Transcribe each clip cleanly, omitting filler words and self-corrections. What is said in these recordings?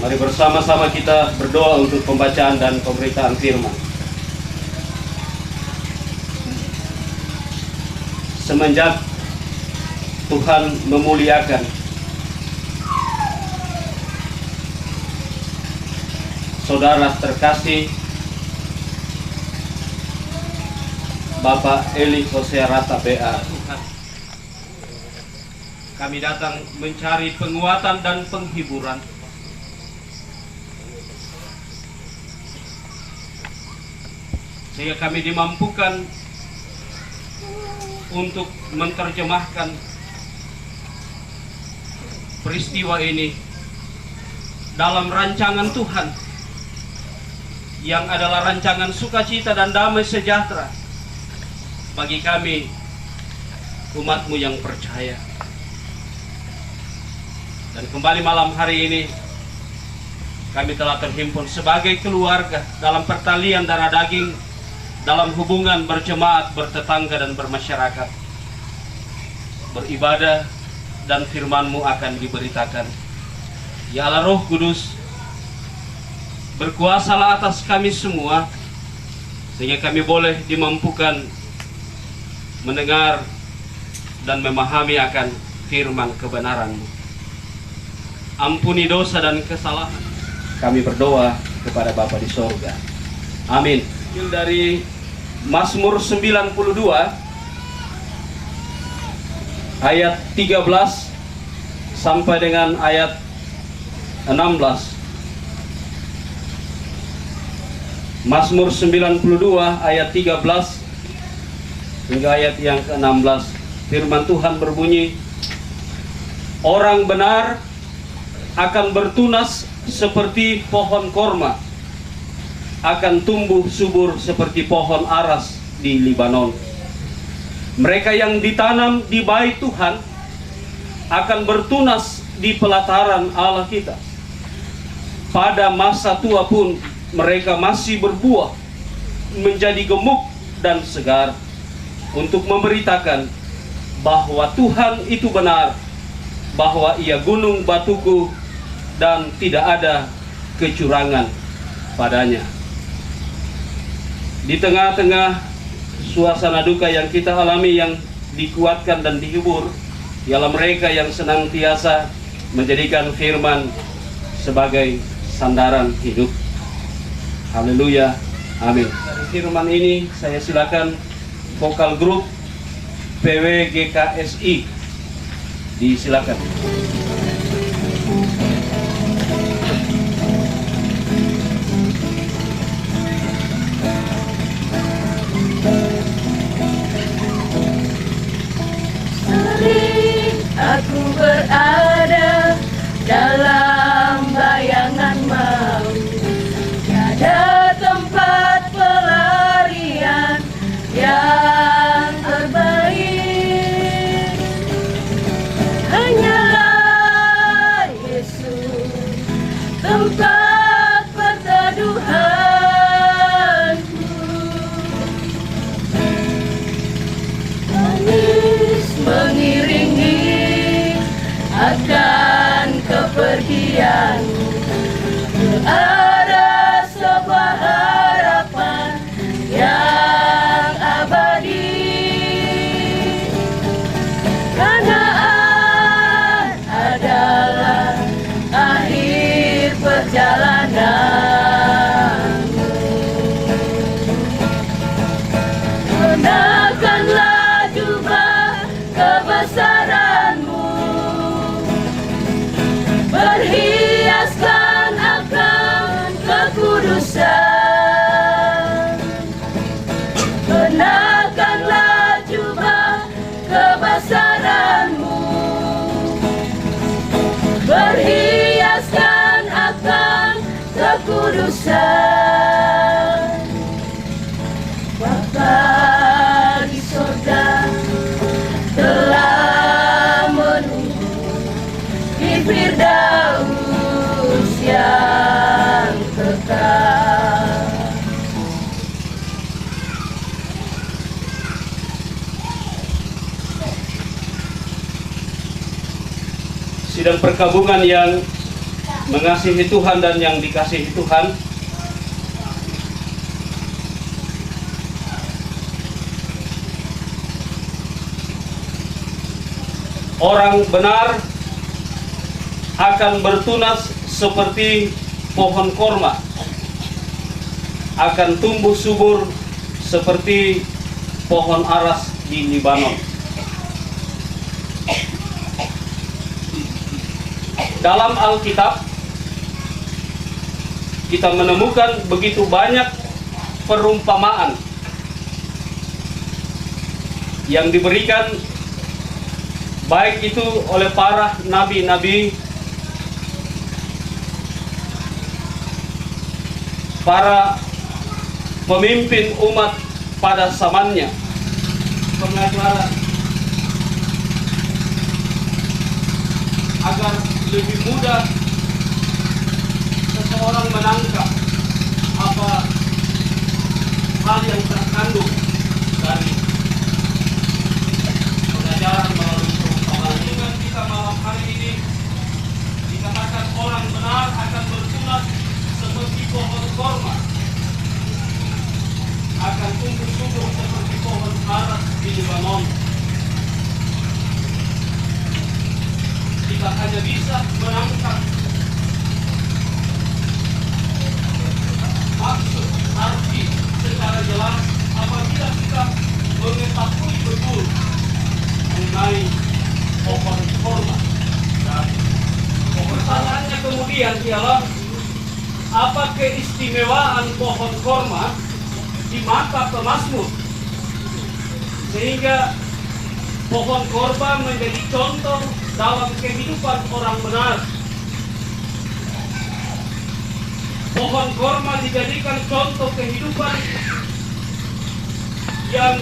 Mari bersama-sama kita berdoa untuk pembacaan dan pemberitaan firman. Semenjak Tuhan memuliakan saudara terkasih Bapak Eli Hosea Rata BA, kami datang mencari penguatan dan penghiburan. Sehingga kami dimampukan untuk menerjemahkan peristiwa ini dalam rancangan Tuhan yang adalah rancangan sukacita dan damai sejahtera bagi kami umat-Mu yang percaya. Dan kembali malam hari ini kami telah terhimpun sebagai keluarga dalam pertalian darah daging, dalam hubungan berjemaat, bertetangga dan bermasyarakat, beribadah, dan firman-Mu akan diberitakan. Ya Allah Roh Kudus, berkuasalah atas kami semua, sehingga kami boleh dimampukan mendengar dan memahami akan firman kebenaran-Mu. Ampuni dosa dan kesalahan. Kami berdoa kepada Bapa di sorga. Amin. Dari Mazmur 92 ayat 13 sampai dengan ayat 16. Mazmur 92 ayat 13 hingga ayat yang ke-16. Firman Tuhan berbunyi, orang benar akan bertunas seperti pohon korma, akan tumbuh subur seperti pohon aras di Libanon. Mereka yang ditanam di bait Tuhan akan bertunas di pelataran Allah kita. Pada masa tua pun mereka masih berbuah, menjadi gemuk dan segar, untuk memberitakan bahwa Tuhan itu benar, bahwa Ia gunung batuku dan tidak ada kecurangan padanya. Di tengah-tengah suasana duka yang kita alami, yang dikuatkan dan dihibur ialah mereka yang senantiasa menjadikan firman sebagai sandaran hidup. Haleluya, amin. Dari firman ini saya silakan vokal grup PWGKSI disilakan. Aku berada dalam bayangan maut, tiada tempat pelarian yang terbaik. Hanyalah Yesus, tempat perteduhanku. Tangis mengiringi akan kepergianmu, ada sebuah harapan yang abadi. Kanaan adalah akhir perjalananmu. Kenakanlah jubah kebesaranmu, berhiaskan akan kekudusan. Kenakanlah jubah kebesaranmu, berhiaskan akan kekudusan. Bapa di surga telah menunggu di Firdaus yang kekal. Sidang perkabungan yang mengasihi Tuhan dan yang dikasihi Tuhan, orang benar akan bertunas seperti pohon korma, akan tumbuh subur seperti pohon aras di Libanon. Dalam Alkitab kita menemukan begitu banyak perumpamaan yang diberikan, baik itu oleh para nabi-nabi, para pemimpin umat pada zamannya, pengajaran agar lebih mudah seseorang menangkap apa hal yang terkandung dari pengajaran melalui perumpamaan. Dengan kita malam hari ini dikatakan orang benar akan bertunas seperti pohon korma, akan tumbuh subur seperti pohon aras di Libanon. Kita hanya bisa menangkap maksud arti secara jelas apabila kita mengetahui betul mengenai pohon korma. Dan pertanyaannya kemudian ialah, apa keistimewaan pohon korma di mata pemazmur sehingga pohon korma menjadi contoh dalam kehidupan orang benar? Pohon korma dijadikan contoh kehidupan yang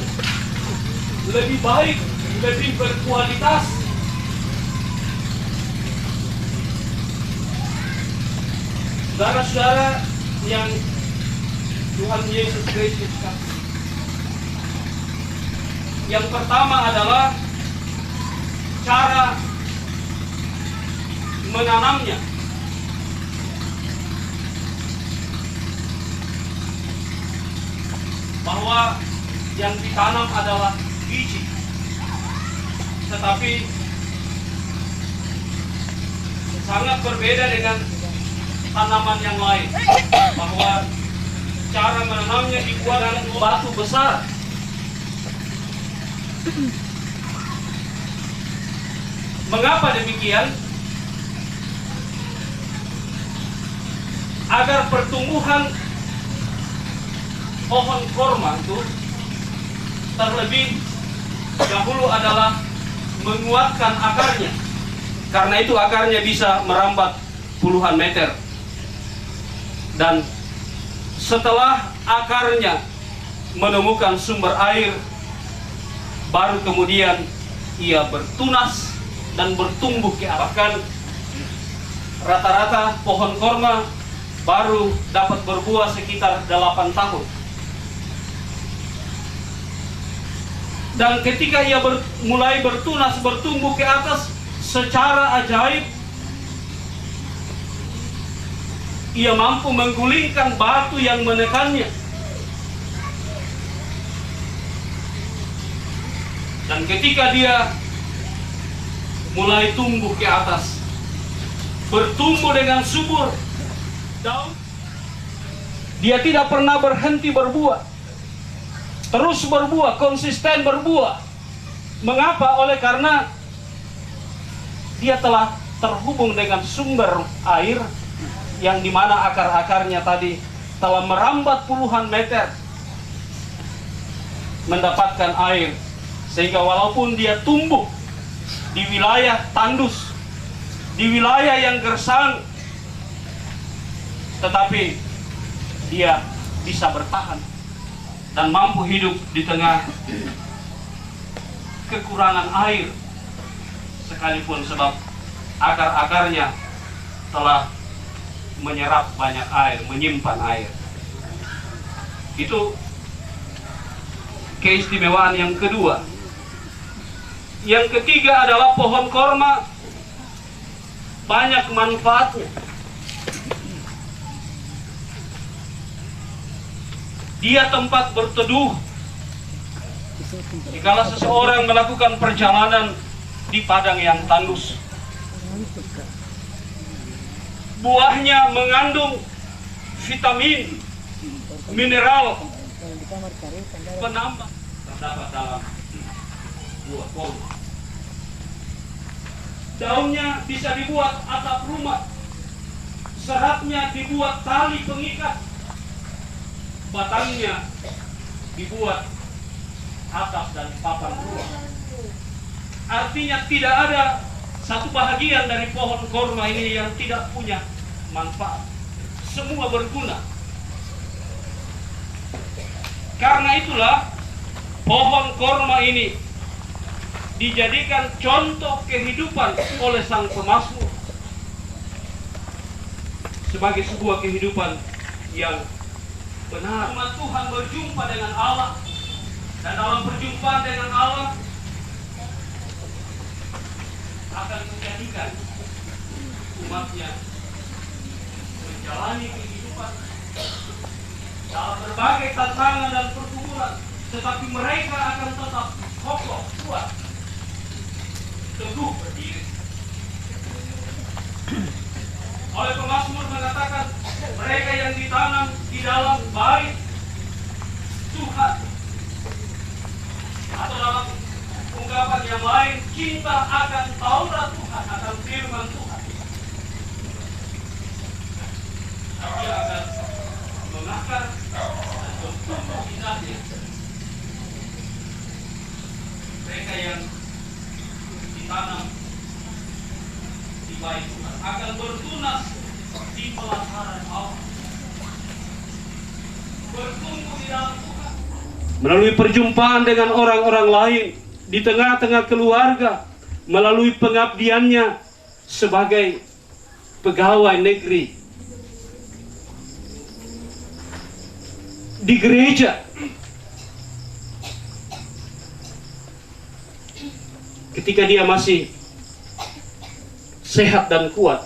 lebih baik, lebih berkualitas. Saudara-saudara yang Tuhan Yesus Kristus kasih, yang pertama adalah cara menanamnya. Bahwa yang ditanam adalah biji, tetapi sangat berbeda dengan tanaman yang lain, bahwa cara menanamnya dibuat dengan batu besar. Mengapa demikian? Agar pertumbuhan pohon korma itu terlebih dahulu adalah menguatkan akarnya. Karena itu akarnya bisa merambat puluhan meter. Dan setelah akarnya menemukan sumber air, baru kemudian ia bertunas dan bertumbuh ke arah. Bahkan rata-rata pohon korma baru dapat berbuah sekitar 8 tahun. Dan ketika ia mulai bertunas, bertumbuh ke atas secara ajaib, ia mampu menggulingkan batu yang menekannya. Dan ketika dia mulai tumbuh ke atas, bertumbuh dengan subur, daun, dia tidak pernah berhenti berbuah. Terus berbuah, konsisten berbuah. Mengapa? Oleh karena dia telah terhubung dengan sumber air yang dimana akar-akarnya tadi telah merambat puluhan meter mendapatkan air, sehingga walaupun dia tumbuh di wilayah tandus, di wilayah yang gersang, tetapi dia bisa bertahan dan mampu hidup di tengah kekurangan air, sekalipun sebab akar-akarnya telah menyerap banyak air, menyimpan air. Itu keistimewaan yang kedua. Yang ketiga adalah pohon korma banyak manfaatnya. Dia tempat berteduh. Jikalau seseorang melakukan perjalanan di padang yang tandus, buahnya mengandung vitamin, mineral, penambah terdapat dalam buah kurma. Daunnya bisa dibuat atap rumah, seratnya dibuat tali pengikat, batangnya dibuat atap dan papan rumah. Artinya tidak ada satu bahagian dari pohon korma ini yang tidak punya manfaat. Semua berguna. Karena itulah pohon korma ini dijadikan contoh kehidupan oleh sang pemazmur sebagai sebuah kehidupan yang benar. Umat Tuhan berjumpa dengan Allah, dan dalam perjumpaan dengan Allah akan menjadikan umatnya menjalani kehidupan dalam berbagai tantangan dan pergumulan, tetapi mereka akan tetap kokoh, kuat, teguh berdiri. Oleh pemazmur mengatakan, mereka yang ditanam di dalam bait Tuhan, atau dalam ungkapan yang lain, cinta akan Taurat Tuhan, akan firman Tuhan, dia akan mengakar dan bertumbuh di dalamnya. Mereka yang ditanam di bait Tuhan akan bertunas di pelataran Allah, bertumbuh di dalam Tuhan. Melalui perjumpaan dengan orang-orang lain, di tengah-tengah keluarga, melalui pengabdiannya sebagai pegawai negeri, di gereja, ketika dia masih sehat dan kuat,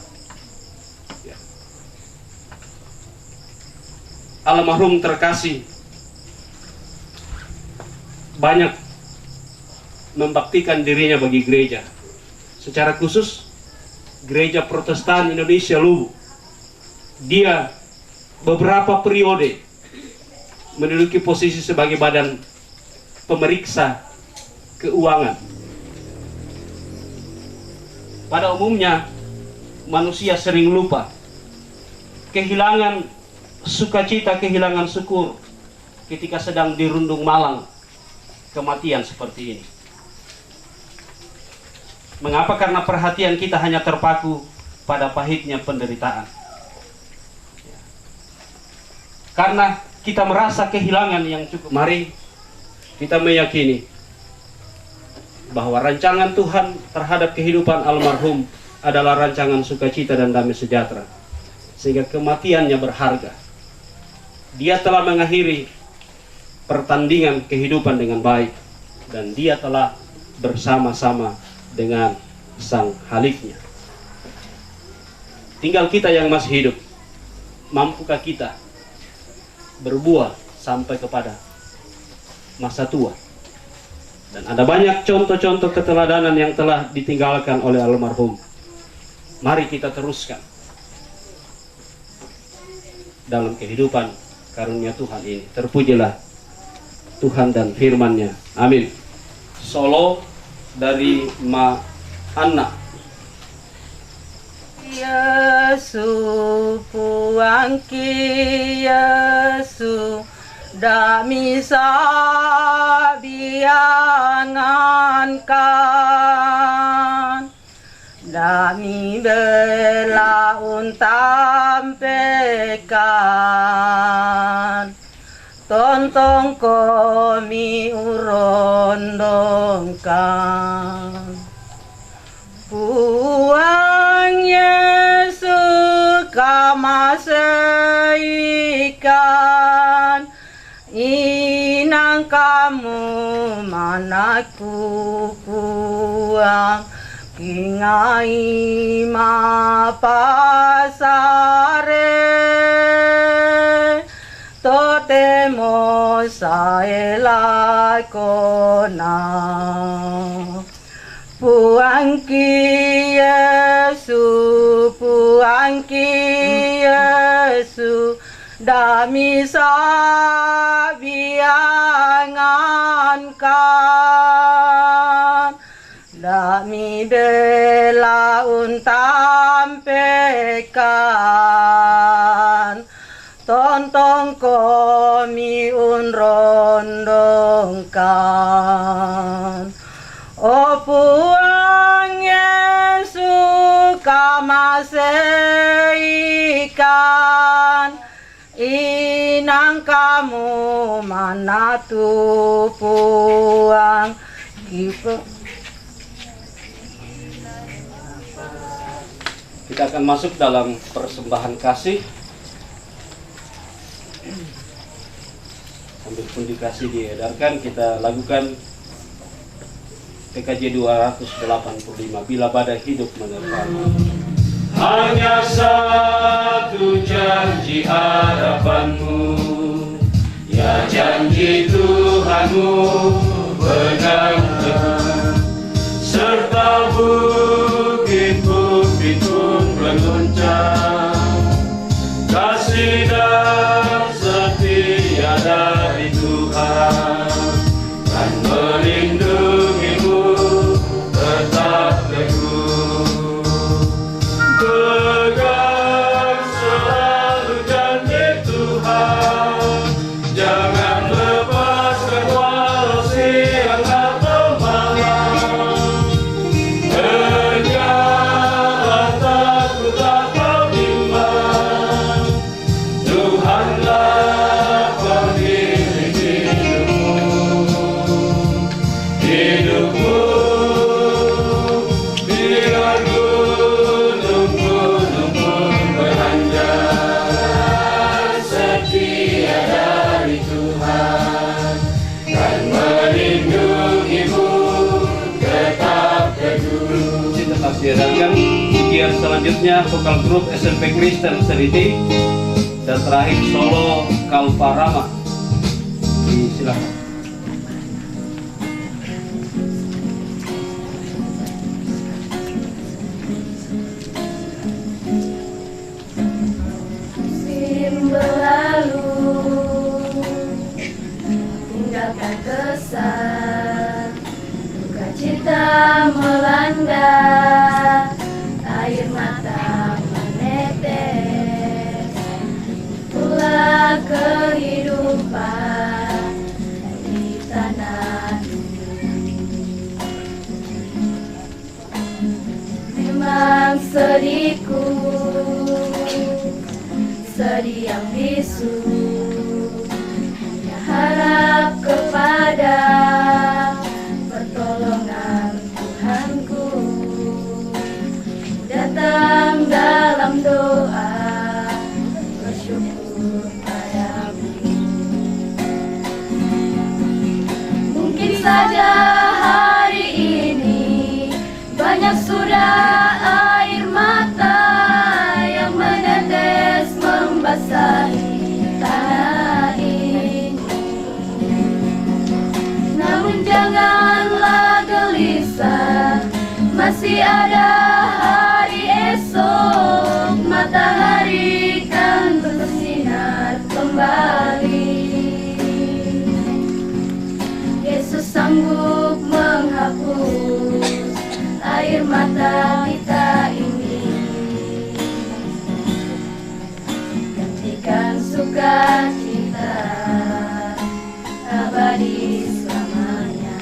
almarhum terkasih banyak membaktikan dirinya bagi gereja, secara khusus Gereja Protestan Indonesia Luwu. Dia beberapa periode menduduki posisi sebagai badan pemeriksa keuangan. Pada umumnya manusia sering lupa, kehilangan sukacita, kehilangan syukur ketika sedang dirundung malang kematian seperti ini. Mengapa? Karena perhatian kita hanya terpaku pada pahitnya penderitaan. Karena kita merasa kehilangan yang cukup. Mari kita meyakini bahwa rancangan Tuhan terhadap kehidupan almarhum adalah rancangan sukacita dan damai sejahtera, sehingga kematiannya berharga. Dia telah mengakhiri pertandingan kehidupan dengan baik, dan dia telah bersama-sama dengan sang Haliknya. Tinggal kita yang masih hidup, mampukah kita berbuah sampai kepada masa tua? Dan ada banyak contoh-contoh keteladanan yang telah ditinggalkan oleh almarhum. Mari kita teruskan dalam kehidupan karunia Tuhan ini. Terpujilah Tuhan dan firman-Nya. Amin. Solo dari Ma Anna. Yesu puangki Yesu dami sabiangankan dami belaun tampekan tontong komi urondongkan puang Yesu kamaseikan inang kamu manaku puang kingai mapasare totemo baiklah kona. Puang ki Yesu, puang ki Yesu, dami sabiangan kan, dami bela untampekan, tontong komi unrondongkan. O puang Yesu kamaseikan, inang kamu mana tu puang gitu. Kita akan masuk dalam persembahan kasih. Sambil pun dikasih diedarkan, kita lakukan PKJ 285, bila badai hidup menerpamu. Hanya satu janji harapanmu, ya janji Tuhanmu pegang teguh, serta bukit-bukit pun berguncang. Kasih dan setia dari Tuhan kan melindungimu tetap teguh. Pegang selalu janji Tuhan, jangan lepaskan walau siang atau malam. Janganlah takut atau bimbang, Tuhanlah pengiring hidupmu. Biar gunung-gunung pun berhanjar, setia dari Tuhan kan melindungimu tetap teguh. Tetap diedarkan. Ujian selanjutnya vokal grup SMP Kristen Seriti, dan terakhir solo Kalparama. Silakan. Musim berlalu, tinggalkan kesan, duka cita melanda, air mata menetes, pula kehidupan di tanah ini. Memang sedihku, sedih yang bisu, hanya harap kepada pertolongan Tuhanku. Datang dalam doa, bersyukur padamu. Mungkin saja hari ini banyak sudah air mata yang menetes membasahi tanah ini. Namun janganlah gelisah, masih ada hari esok, matahari kan bersinar kembali. Yesus sanggup menghapus air mata kita ini, gantikan sukacita abadi selamanya.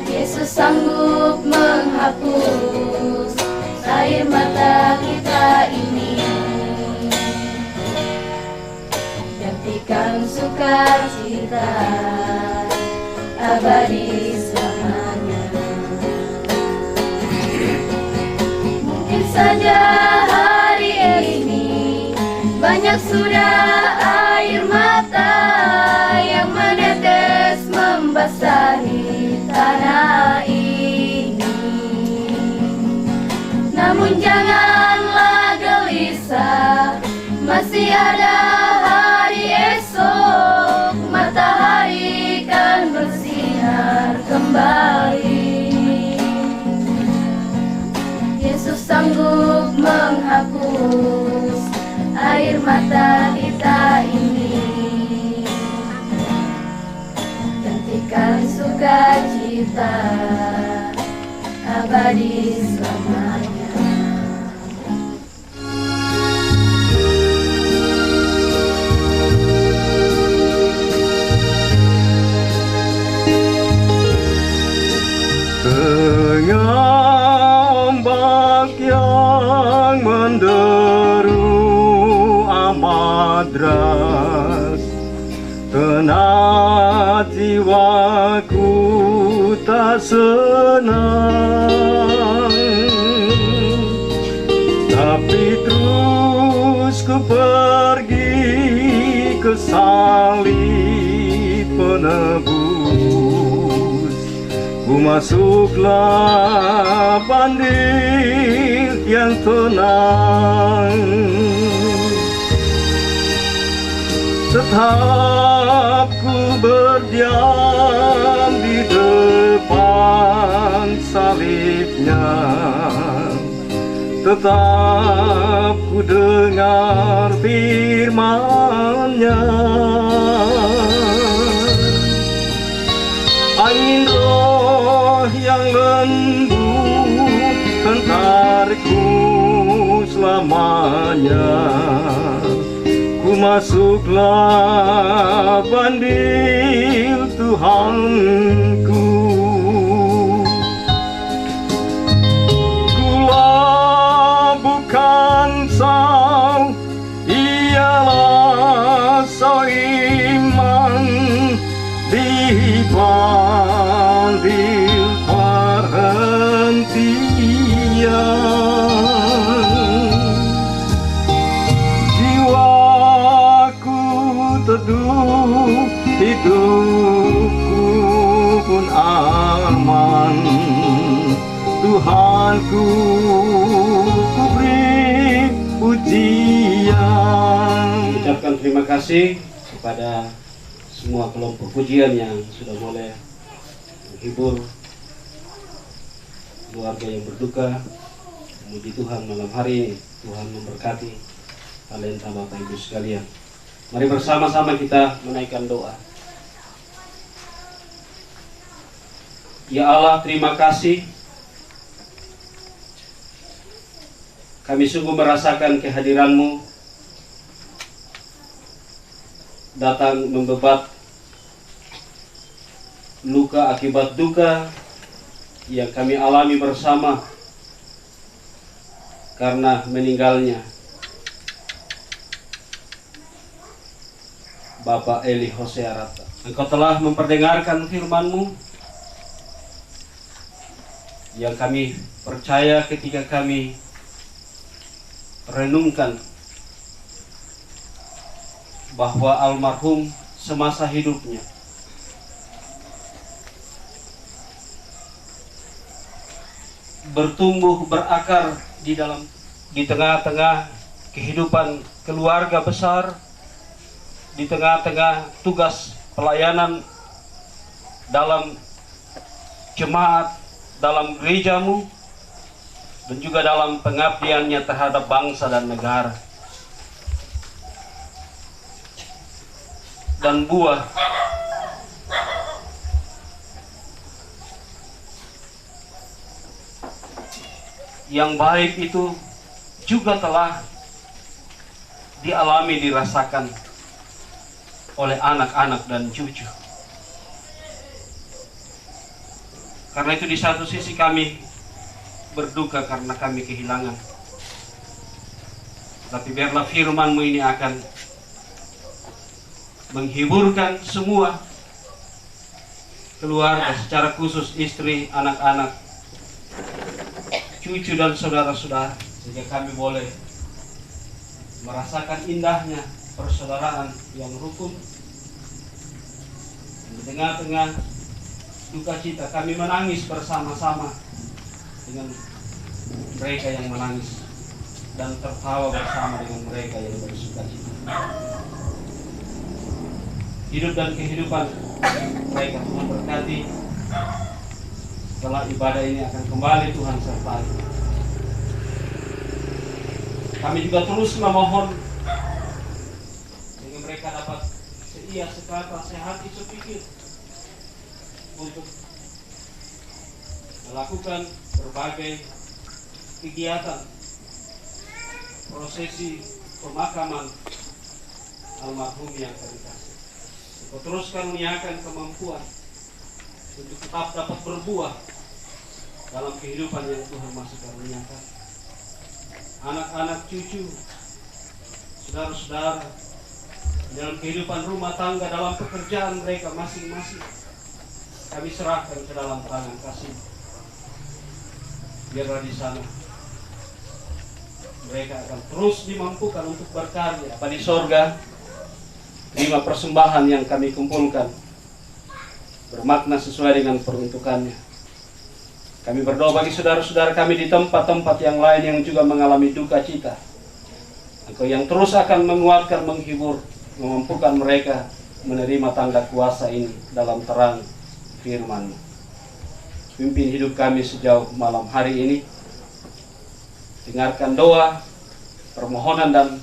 Yesus sanggup menghapus air mata kita ini, gantikan sukacita abadi selamanya. Mungkin saja hari ini banyak sudah air mata yang menetes membasahi tanah ini. Namun janganlah gelisah, masih ada hari esok, matahari kembali. Yesus sanggup menghapus air mata kita ini, hentikan sukacita abadi selamanya. Tengah ombak yang menderu amat deras, tenang jiwaku tak senang, tapi terus ku pergi ke salib penebus. Ku masuklah bandil yang tenang, tetap ku berdiam di depan salibnya, tetap ku dengar firman-Nya. Angin roh yang lembut hentarku selamanya. Ku masuklah bandil Tuhanku. Kulah bukan sau, ialah sau iman di bandil perhentian. Jiwaku teduh, hidupku pun aman. Tuhanku ku beri pujian. Ucapkan terima kasih kepada semua kelompok pujian yang sudah boleh menghibur keluarga yang berduka. Memuji Tuhan malam hari ini. Tuhan memberkati talenta Bapak Ibu sekalian. Mari bersama-sama kita menaikkan doa. Ya Allah, terima kasih. Kami sungguh merasakan kehadiran-Mu datang membebat luka akibat duka yang kami alami bersama karena meninggalnya Bapak Eli Hosea Arata. Engkau telah memperdengarkan firman-Mu yang kami percaya ketika kami renungkan bahwa almarhum semasa hidupnya bertumbuh berakar di tengah-tengah kehidupan keluarga besar, di tengah-tengah tugas pelayanan dalam jemaat, dalam gereja-Mu, dan juga dalam pengabdiannya terhadap bangsa dan negara. Dan buah yang baik itu juga telah dialami, dirasakan oleh anak-anak dan cucu. Karena itu di satu sisi kami berduka karena kami kehilangan, tapi biarlah firman-Mu ini akan menghiburkan semua keluarga, secara khusus istri, anak-anak, cucu dan saudara-saudara, sehingga kami boleh merasakan indahnya persaudaraan yang rukun. Di tengah-tengah duka cita kami menangis bersama-sama dengan mereka yang menangis dan tertawa bersama dengan mereka yang bersuka cita. Hidup dan kehidupan mereka Tuhan berkati, setelah ibadah ini akan kembali Tuhan sertai. Kami juga terus memohon sehingga mereka dapat seia, sekata, sehati, sepikir untuk melakukan berbagai kegiatan prosesi pemakaman almarhum yang kami kasih. Engkau terus karuniakan kemampuan untuk tetap dapat berbuah dalam kehidupan yang Tuhan masih karuniakan. Anak-anak, cucu, saudara-saudara, dalam kehidupan rumah tangga, dalam pekerjaan mereka masing-masing, kami serahkan ke dalam tangan kasih. Biarlah di sana mereka akan terus dimampukan untuk berkarya di sorga. 5 persembahan yang kami kumpulkan bermakna sesuai dengan peruntukannya. Kami berdoa bagi saudara-saudara kami di tempat-tempat yang lain yang juga mengalami duka cita. Engkau yang terus akan menguatkan, menghibur, memampukan mereka menerima tanda kuasa ini dalam terang firman-Mu. Pimpin hidup kami sejauh malam hari ini. Dengarkan doa, permohonan, dan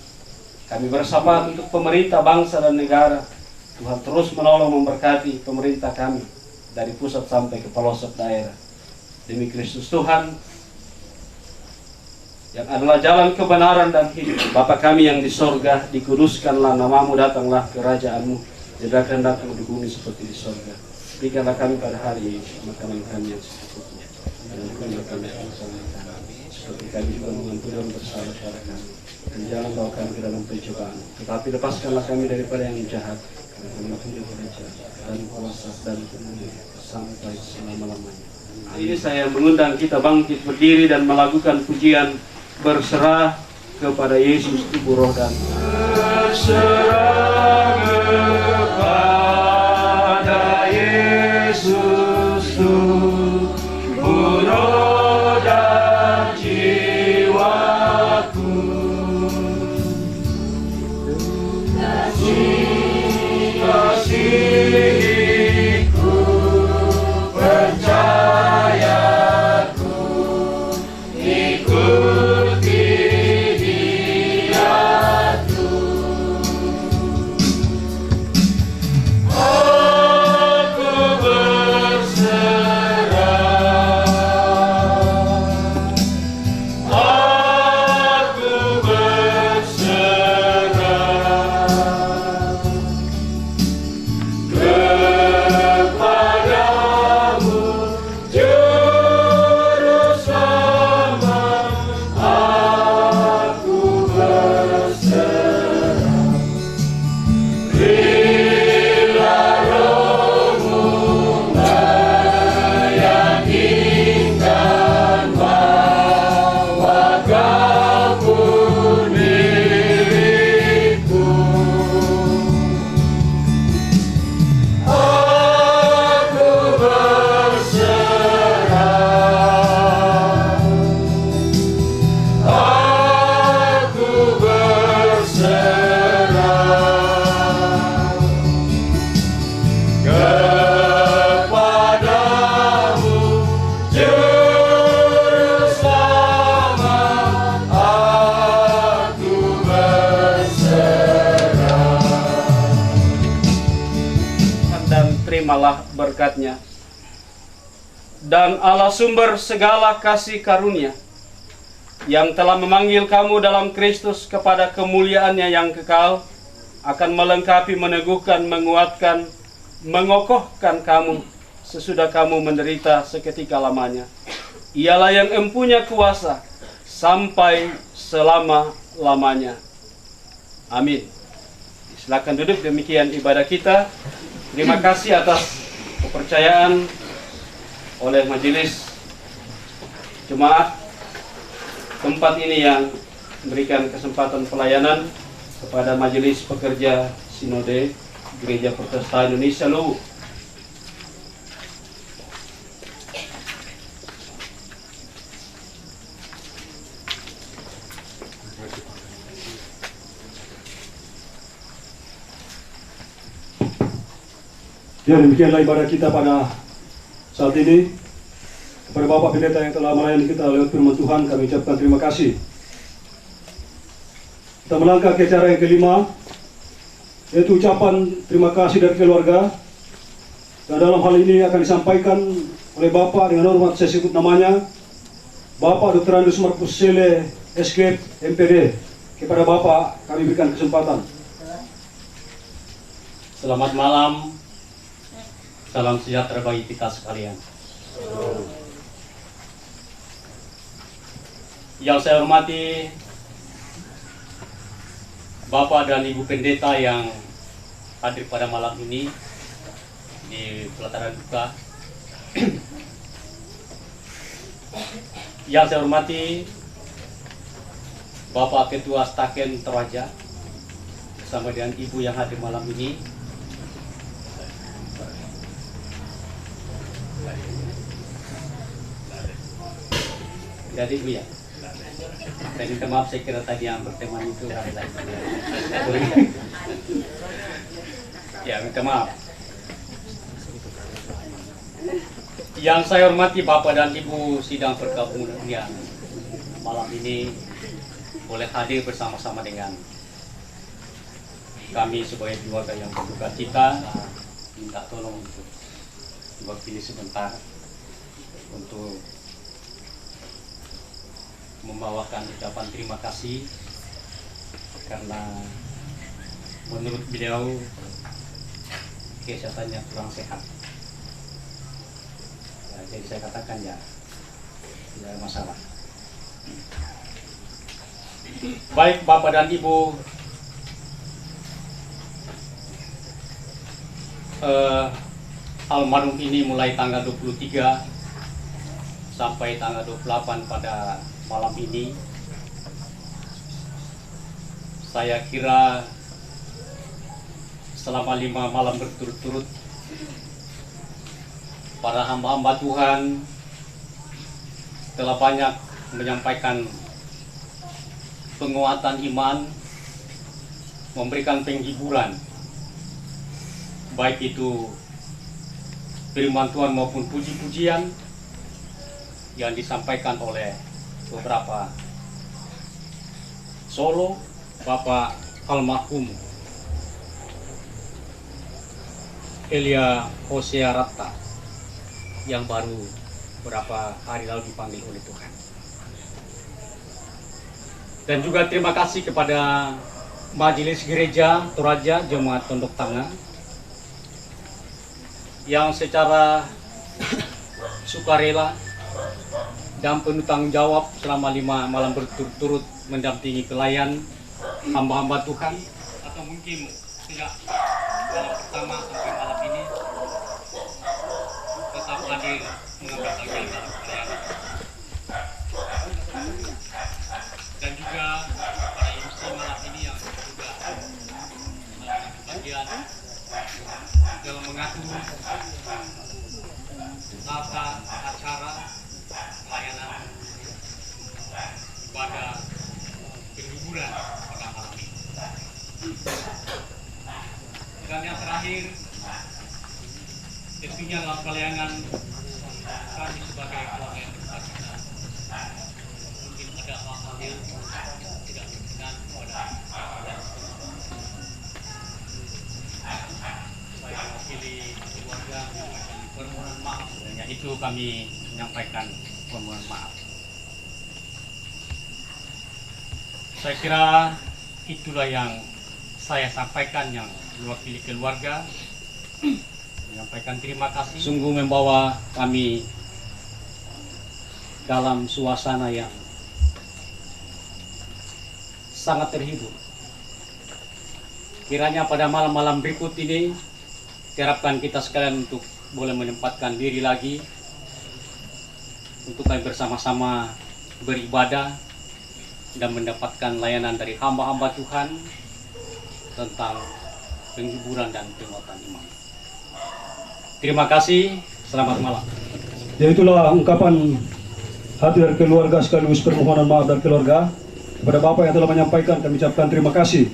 kami bersama untuk pemerintah bangsa dan negara. Tuhan terus menolong, memberkati pemerintah kami dari pusat sampai ke pelosok daerah. Demi Kristus Tuhan yang adalah jalan kebenaran dan hidup. Bapa kami yang di sorga, dikuduskanlah namamu, datanglah kerajaan-Mu, jadilah datang di bumi seperti di sorga. Berikanlah kami pada hari ini makanan kami yang secukupnya, dan ampunilah kami kesalahan kami, seperti kami juga mengampuni orang bersalah pada kami. Dan jangan bawa kami ke dalam pencobaan, tetapi lepaskanlah kami daripada yang jahat, karena kami punya kerajaan dan kuasa dan kemuliaan sampai selama-lamanya. Ini saya mengundang kita bangkit berdiri dan melakukan pujian berserah kepada Yesus Ibu Roh dan berserah kepada Yesus Ibu Roh dan jiwaku. Kasihiku, percayaku, ikuti dia tuh. Aku berserah, aku berserah kepadamu, Juru Selamat. Aku berserah. Bila Rohmu meyakinkan bahwa Kau pun milikku, aku berserah, aku berserah kepadamu, Juru Selamat. Aku berserah. Dan terimalah berkat-Nya. Dan Allah sumber segala kasih karunia, yang telah memanggil kamu dalam Kristus kepada kemuliaan-Nya yang kekal, akan melengkapi, meneguhkan, menguatkan, mengokohkan kamu sesudah kamu menderita seketika lamanya. Ialah yang empunya kuasa sampai selama-lamanya. Amin. Silakan duduk, demikian ibadah kita. Terima kasih atas kepercayaan oleh majelis jemaat tempat ini yang memberikan kesempatan pelayanan kepada majelis pekerja Sinode Gereja Protestan Indonesia Luwu. Ya, demikianlah ibadah kita pada saat ini. Bapak Pendeta yang telah melayani kita lewat firman Tuhan, kami ucapkan terima kasih. Kita melangkah ke acara yang kelima, yaitu ucapan terima kasih dari keluarga. Dan dalam hal ini akan disampaikan oleh Bapak dengan hormat saya sebut namanya, Bapak Dr. Andus Markus Sele, SK, MPD. Kepada Bapak kami berikan kesempatan. Selamat malam, salam sejahtera bagi kita sekalian. Yang saya hormati Bapak dan Ibu Pendeta yang hadir pada malam ini di pelataran duka. Yang saya hormati Bapak Ketua Staken Toraja bersama dengan Ibu yang hadir malam ini. Jadi Ibu ya. Saya minta maaf, saya kira tadi yang berteman itu hari lain. Ya, minta maaf. Yang saya hormati Bapak dan Ibu sidang pergabungan yang malam ini boleh hadir bersama-sama dengan kami sebagai keluarga yang berduka cita. Minta tolong untuk diwakili sebentar untuk membawakan ucapan terima kasih karena menurut beliau kesehatannya kurang sehat. Ya, jadi saya katakan ya tidak ada masalah. Baik Bapak dan Ibu, almarhum ini mulai tanggal 23 sampai tanggal 28 pada malam ini, saya kira selama 5 malam berturut-turut para hamba-hamba Tuhan telah banyak menyampaikan penguatan iman, memberikan penghiburan, baik itu firman Tuhan maupun puji-pujian yang disampaikan oleh beberapa solo Bapak almarhum Elia Hosea Ratta yang baru beberapa hari lalu dipanggil oleh Tuhan. Dan juga terima kasih kepada Majelis Gereja Toraja Jemaat Tondok Tanga yang secara sukarela dan penuh tanggung jawab selama 5 malam berturut-turut mendampingi pelayan hamba-hamba Tuhan, atau mungkin sejak malam pertama sampai malam ini tetap hadir mengambil bagian dalam pelayanan. Dan juga pada MC malam ini yang juga mengambil bagian dalam mengatur tata acara pelayanan ibadah penghiburan pada malam ini. Dan yang terakhir, tentunya dalam pelayanan kami sebagai keluarga yang berbahagia, mungkin ada hal-hal yang tidak berkenan pada saya mewakili keluarga menyampaikan permohonan maaf. Sebenarnya itu kami menyampaikan permohonan maaf. Saya kira itulah yang saya sampaikan, yang mewakili keluarga menyampaikan terima kasih. Sungguh membawa kami dalam suasana yang sangat terhibur. Kiranya pada malam-malam berikut ini diharapkan kita sekalian untuk boleh menempatkan diri lagi untuk kami bersama-sama beribadah dan mendapatkan layanan dari hamba-hamba Tuhan tentang penghiburan dan penguatan iman. Terima kasih, selamat malam. Ya, itulah ungkapan hati dari keluarga sekaligus permohonan maaf dari keluarga. Kepada Bapak yang telah menyampaikan, kami ucapkan terima kasih.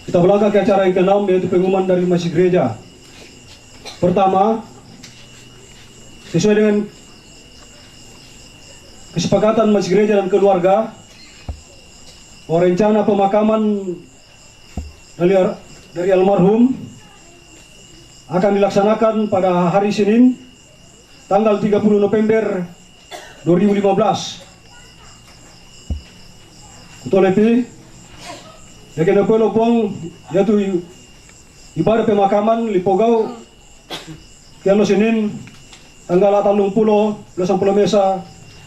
Kita berlangkah ke acara yang ke-6, yaitu pengumuman dari masjid gereja. Pertama, sesuai dengan kesepakatan Majelis Gereja dan keluarga, bahwa rencana pemakaman dari almarhum akan dilaksanakan pada hari Senin tanggal 30 November 2015. Kutolepi Yakin Pong yaitu ibadah pemakaman Lipogau Kialo Senin tanggal 30 bulan Mesa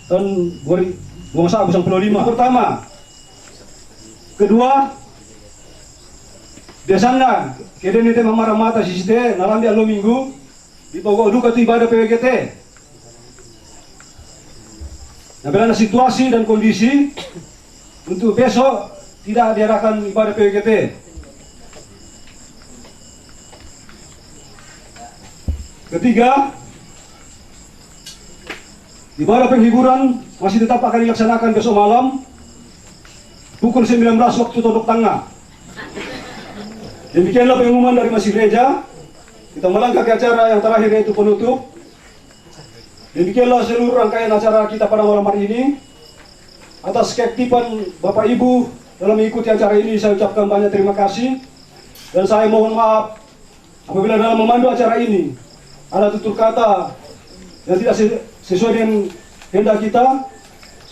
tahun 2015. Pertama, kedua, desanda keden itu mamara mata sisite nalambi alo minggu Lipogau duka tu ibadah PWGT. Nah, bila situasi dan kondisi untuk besok tidak diarahkan ibadah PWGT. Ketiga, ibadah penghiburan masih tetap akan dilaksanakan besok malam pukul 19 waktu Tondok Tangga. Demikianlah pengumuman dari Majelis Gereja. Kita melangkah ke acara yang terakhir yaitu penutup. Demikianlah seluruh rangkaian acara kita pada malam hari ini. Atas keaktifan Bapak Ibu dalam mengikuti acara ini, saya ucapkan banyak terima kasih. Dan saya mohon maaf apabila dalam memandu acara ini ada tutur kata yang tidak sesuai dengan kehendak kita.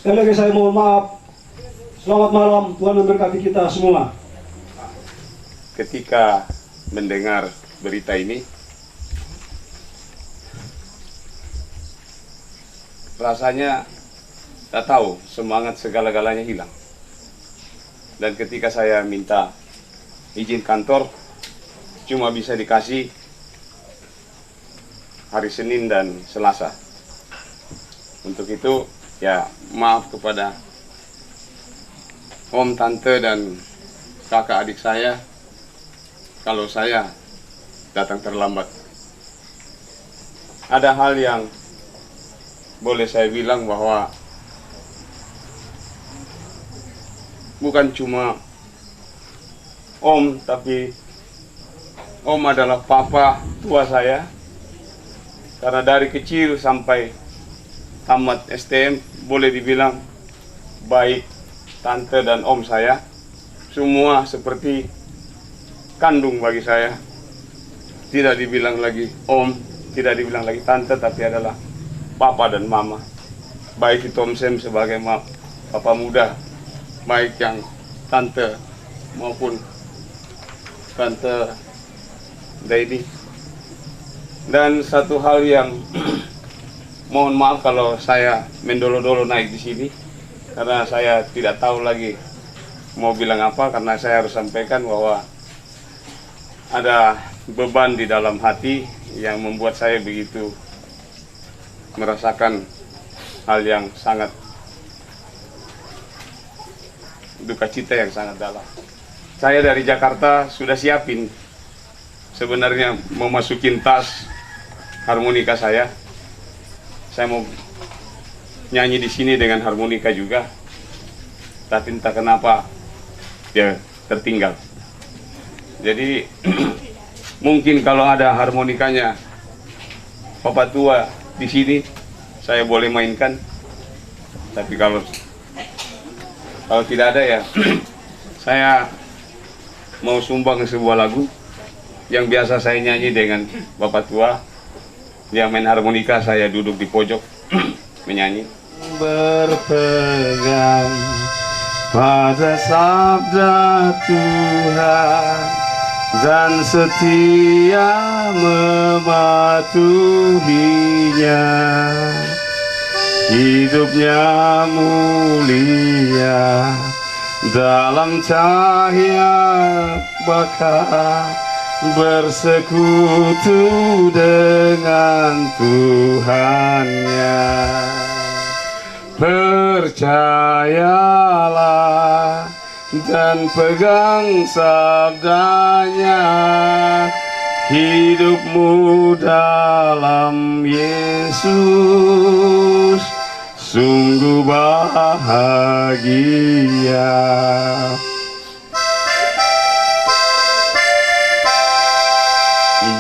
Sekali lagi saya mohon maaf. Selamat malam, Tuhan memberkati kita semua. Ketika mendengar berita ini, rasanya tak tahu, semangat segala-galanya hilang. Dan ketika saya minta izin kantor, cuma bisa dikasih hari Senin dan Selasa. Untuk itu, ya maaf kepada om, tante, dan kakak adik saya kalau saya datang terlambat. Ada hal yang boleh saya bilang bahwa bukan cuma om, tapi om adalah papa tua saya. Karena dari kecil sampai tamat STM, boleh dibilang baik tante dan om saya semua seperti kandung bagi saya. Tidak dibilang lagi om, tidak dibilang lagi tante, tapi adalah papa dan mama. Baik itu Om Sem sebagai papa muda, baik yang tante maupun tante Dedi. Dan satu hal yang mohon maaf kalau saya mendolo-dolo naik di sini, karena saya tidak tahu lagi mau bilang apa, karena saya harus sampaikan bahwa ada beban di dalam hati yang membuat saya begitu merasakan hal yang sangat duka cita yang sangat dalam. Saya dari Jakarta sudah siapin sebenarnya mau masukin tas harmonika saya. Saya mau nyanyi di sini dengan harmonika juga, tapi entah kenapa dia tertinggal. Jadi mungkin kalau ada harmonikanya papa tua di sini, saya boleh mainkan. Tapi kalau tidak ada ya, saya mau sumbang sebuah lagu yang biasa saya nyanyi dengan bapak tua. Dia main harmonika, saya duduk di pojok menyanyi. Berpegang pada sabda Tuhan dan setia mematuhinya, hidupnya mulia dalam cahaya bakat, bersekutu dengan Tuhannya. Percayalah dan pegang sabdanya, hidupmu dalam Yesus sungguh bahagia.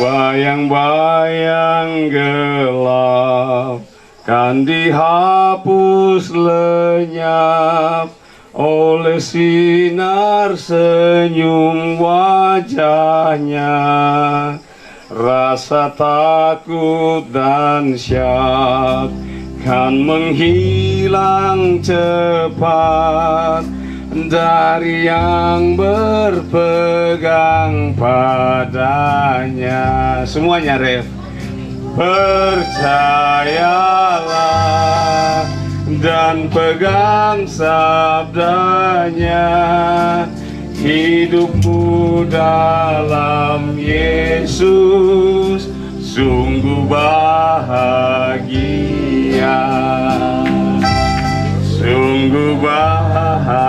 bayang-bayang gelap kan dihapus lenyap oleh sinar senyum wajahnya. Rasa takut dan syak kan menghilang cepat dari yang berpegang padanya. Semuanya ref. Percayalah dan pegang sabdanya, hidupmu dalam Yesus sungguh bahagia, sungguh bahagia.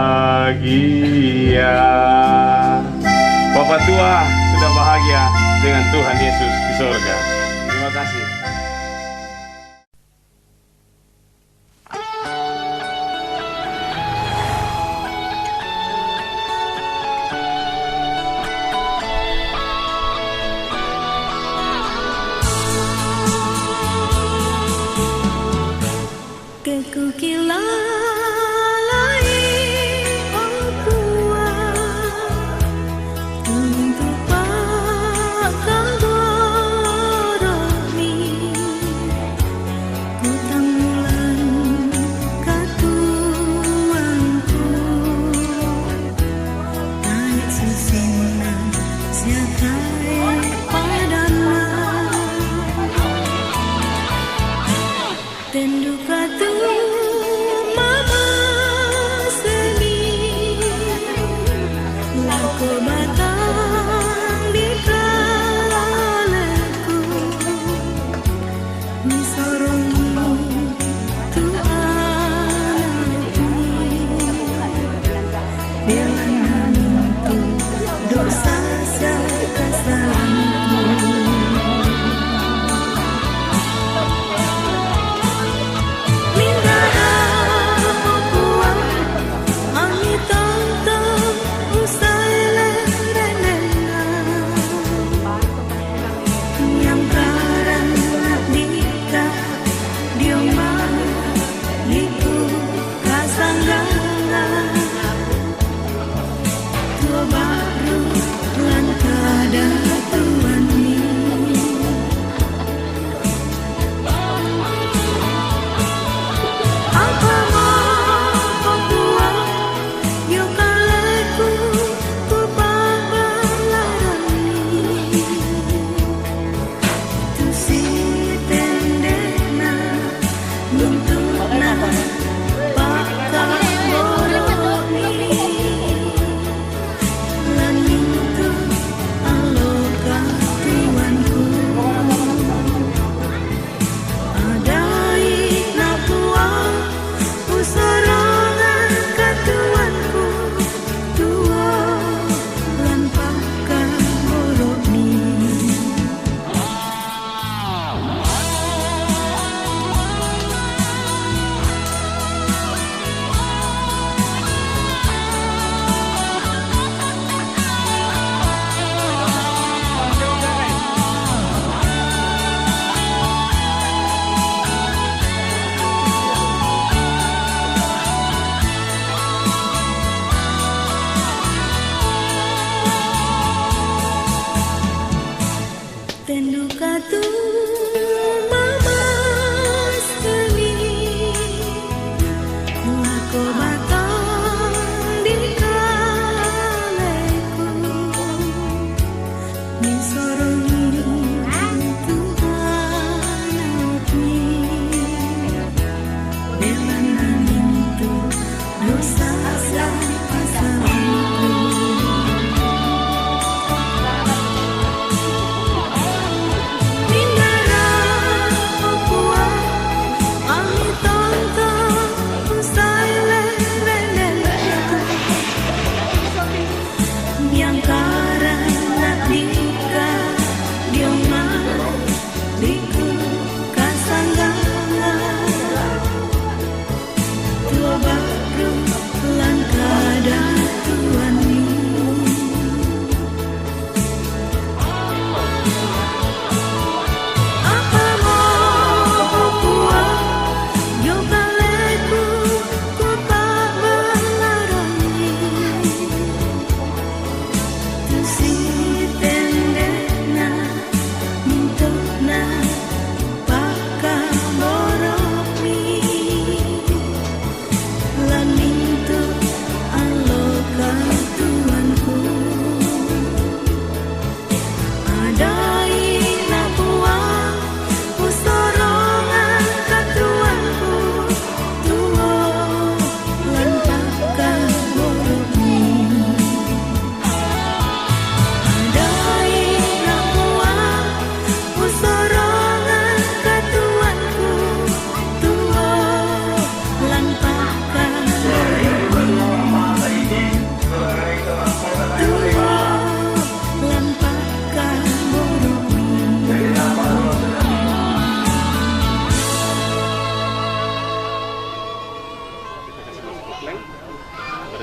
Bapak tua sudah bahagia dengan Tuhan Yesus di surga. Terima kasih.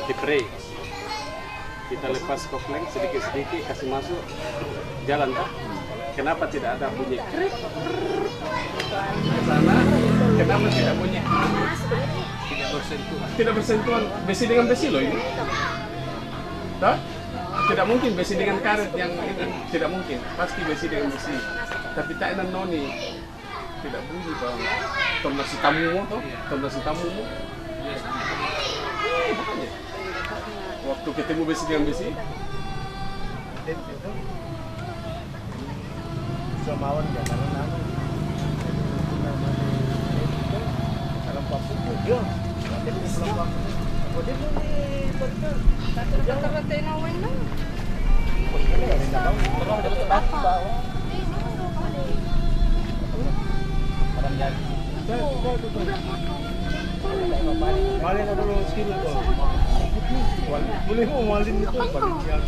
seperti pre. Kita lepas kopling sedikit-sedikit, kasih masuk, jalan tak? Kenapa tidak ada bunyi krik? Ke sana, kenapa tidak bunyi? Tidak bersentuhan. Tidak bersentuhan. Besi dengan besi loh ini. Tak? Tidak mungkin besi dengan karet yang ini. Tidak mungkin. Pasti besi dengan besi. Tapi tak enak noni. Tidak bunyi bang. Tombol si tamumu toh? Tombol si tamumu. Makanya. Waktu ketemu besi dengan besi. Somawan ya karena dalam papuk dia malin dulu skill tuh. Boleh mau malin itu balik yang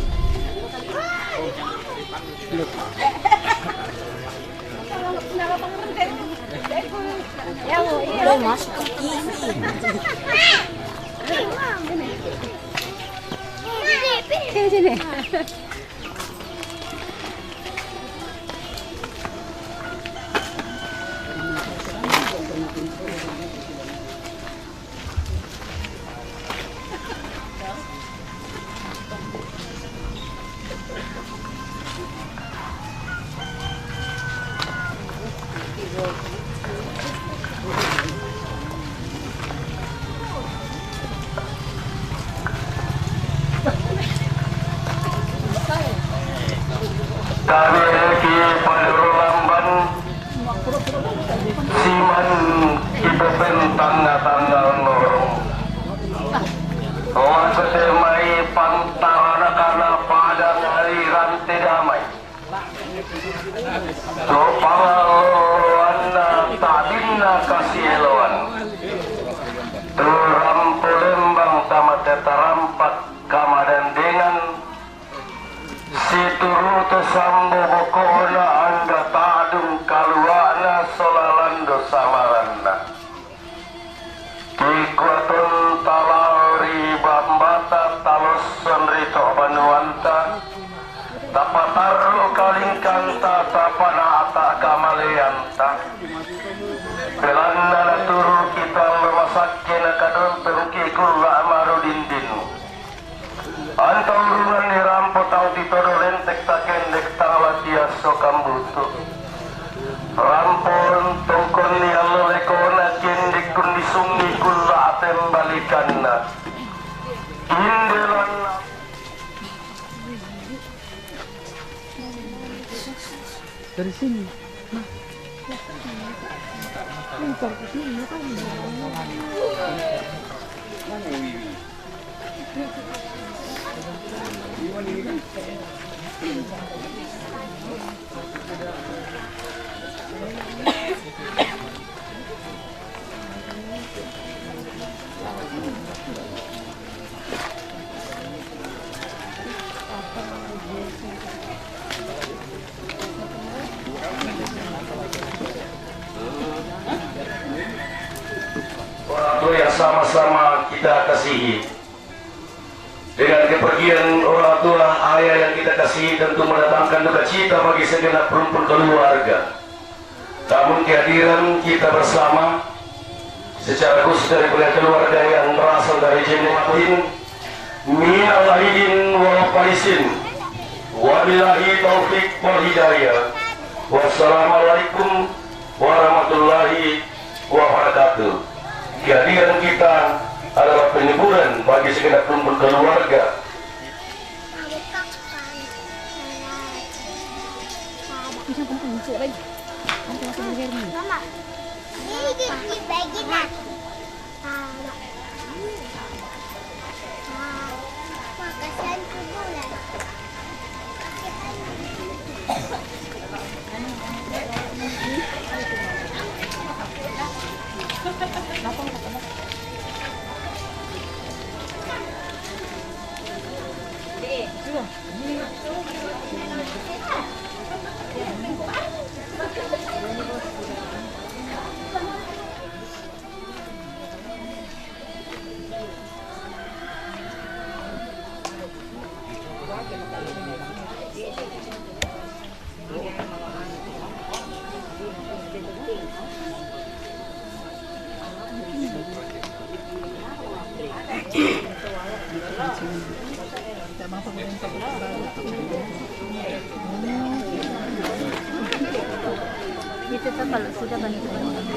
kami lagi Padurulamban siman kita tangga-tangga norong Oman ketemai pantarana karena pada aliran damai so pangaloana tadina kasih eloan terampu lembang tamat terampak kamadan dengan siturutu sambo bokona anda tadung kaluana solalando samaranda kikuatun talari bambata talos sonrito banuanta tapataru kalingkanta tapanata kamaleanta belanda naturu kita memasakin kadon perungki kula amarudindinu antau urungan dirampot tau ditodo lentek takendek tawatia sokambutu rampon tongkon ni alolekona kendik kundisungi kula atem balikanna indelanna Dari sini. orang tua yang sama-sama kita kasihi. Dengan kepergian orang tua ayah yang kita kasihi tentu mendatangkan duka cita bagi segenap rumpun keluarga. Namun kehadiran kita bersama secara khusus dari keluarga yang berasal dari Jematin minal aidin wal faizin wabillahi taufik wal hidayah. Wassalamualaikum warahmatullahi wabarakatuh. Kehadiran kita adalah penyembuhan bagi segenap rumpun keluarga. Mama, ini dibagikan. Makasih bulan. Itu tuh kalau sudah bantu-bantu.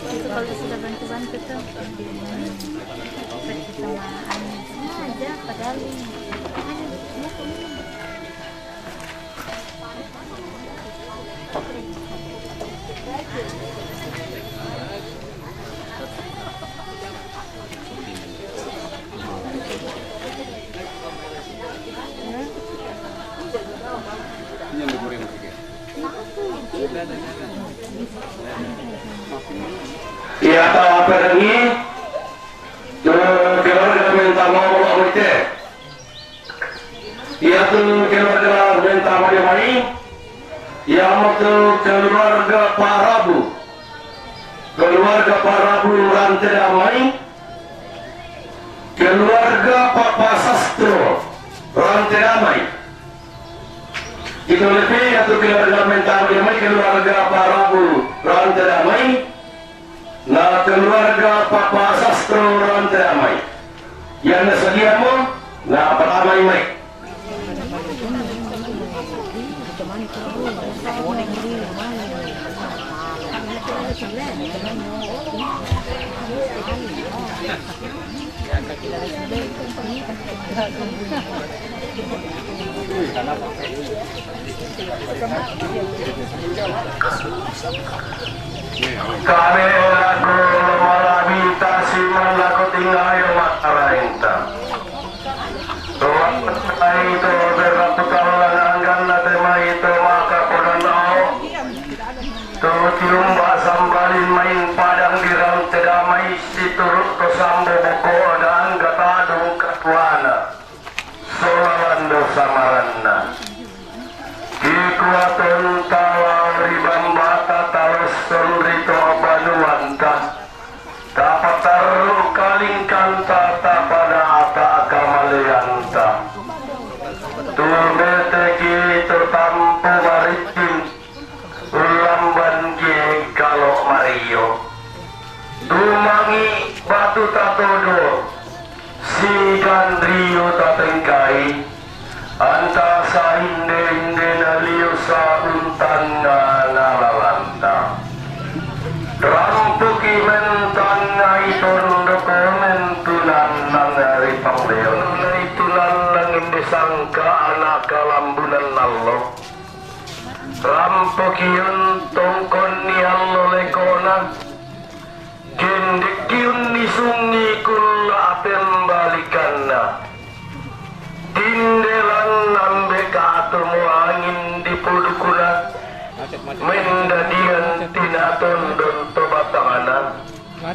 Itu kalau sudah bantu-bantu tuh seperti sama aja padahal ini. Ya tahu apa lagi? Tuh keluarga minta mau itu. Ya tuh keluarga minta mau dia mai. Yang itu keluarga Pak Rabu. Keluarga Pak Rabu rantai damai. Keluarga Papa Sastro rantai damai. Itu lebih atau keluarga mental damai, keluarga Pak Rabu rantai damai. Nah keluarga Papa Sastro rantai damai. Yang nasadiamu, nah pertama ini. Kami laku malabita siman laku tinggal yang matarainta. Tuhan itu berlaku kawalan anggan na tema itu maka podanao. Tuh basam balin main padang dirang tedamai siturut to sambo boko dan gatadung katwana. Solawando samaranda. Kikuatan tawa ribambata talos sonrito abanuanta. Dapat taruh kalingkan tata pada ata akamaleyanta. Tumeteki tertampu maritim. Ulamban ki kalau Mario. Dumangi batu tatodo. Si Gandrio tatengkai. Anta sa hinde naliyo sa untan na nalalanta. Rampuki mentan na iton dokumentunan ng ripang leon. Na itunan ng hindi sangka anak kalambunan nalo. Rampuki yun tongkon ni Allo Lekona. Gendik yun ni sungi kula apen balikan na. Tindelan nambe kaatumu angin di pudukuna mendadian tinaton don tobatangana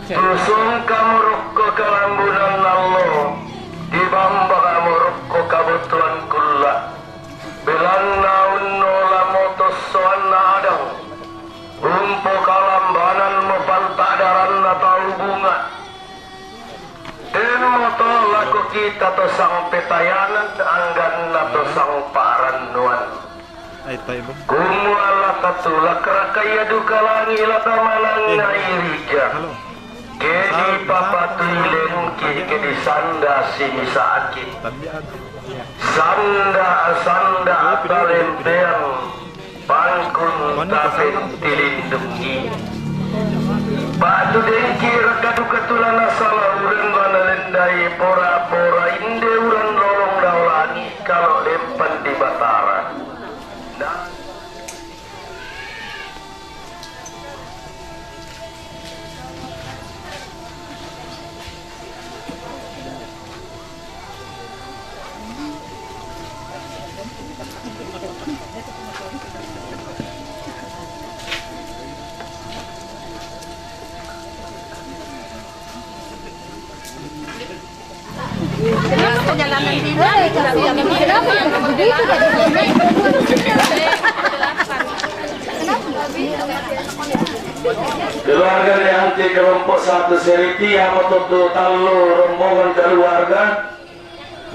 tusung kamuruk ko kalambunan nallo dibamba kamuruk ko kabutuan kula belan naun nola motos soan nadang umpo kalambanan mo pantadaran na tau bunga. Moto laku kita to sang petayanan anggan na to sang paranuan. Kumuala katulak rakaya duka langi latamanang nairija. Kedi papatuilen kedi sanda sini sakit. Sanda atalempean pangkun tapin tilindungi. Batu dengkir kadu-katulan asala uran manalendai pora-pora inde uran lolong daulani kalau lempan di Batara. Perjalanan tidak kenapa yang begitu Keluarga yang kelompok satu seriti yang motor talu rombongan keluarga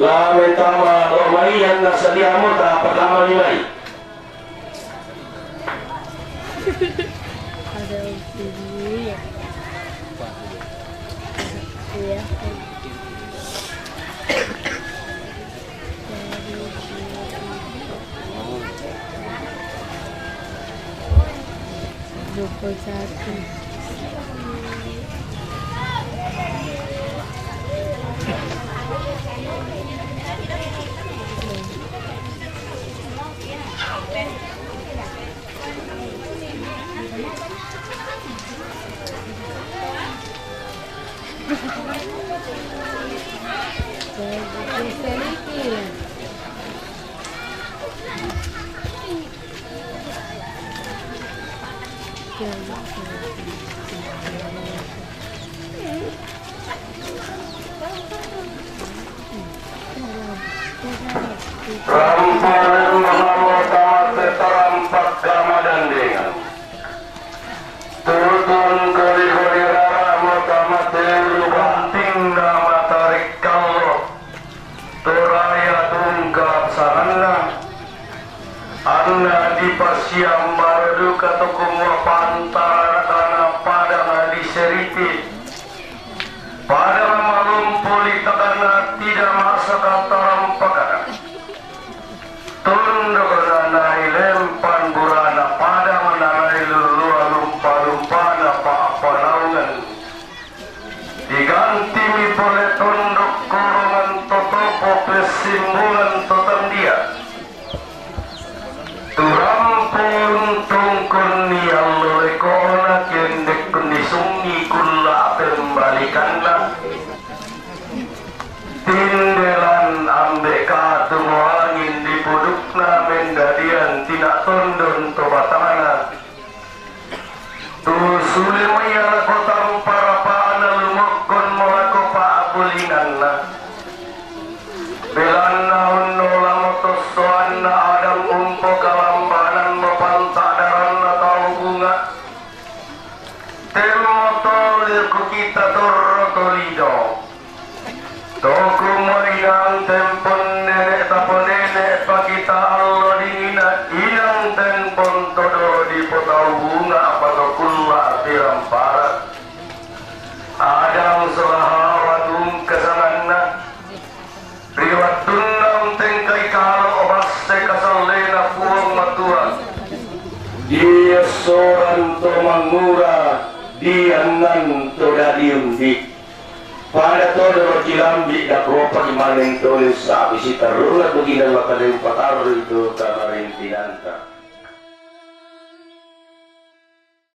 lah mentama romai yang nasadiamu tak pertama nilai. ya. Dua satu. Ramparan mahamotama terampak Ramadan dengan Tutun kori-kori rara motama terubah tinggal matarik kalau Toraya tungkap sarana Anna di pasiam baruduka tukumwa pantara kana padang di seriti padang malumpuli takana tidak masa kata rampakana tunduk nanai lempan burana padang nanai lulua lumpa-lumpana pa-apa naungan diganti mi boleh tunduk kurungan totopo kesimbulan totan dia turampun tungkun ni allole kona kendek kundisungi kulla tembalikanna tindelan ambek katumu angin di pudukna mendadian tidak tondon tobatana tu sulimaya kotam para paana lumukon molako paabulinanna belanna unno lamotos soanna adam umpo kalambanan mapanta daranna tau bunga termotolir ku kita torotolido Toku moinang tempon nenek tapon nenek pakita Allah dingina inang tempon todo di potau bunga patokulla tiram parat Adam selahawat kesanganna riwat tunang tengkai kalau obasse kasalena puang matua dia soran tomangura dia nan toda diundi pada todo cilambi dak ropa di maling tulis abis itu terus begini maka dari patar itu karena rintinanta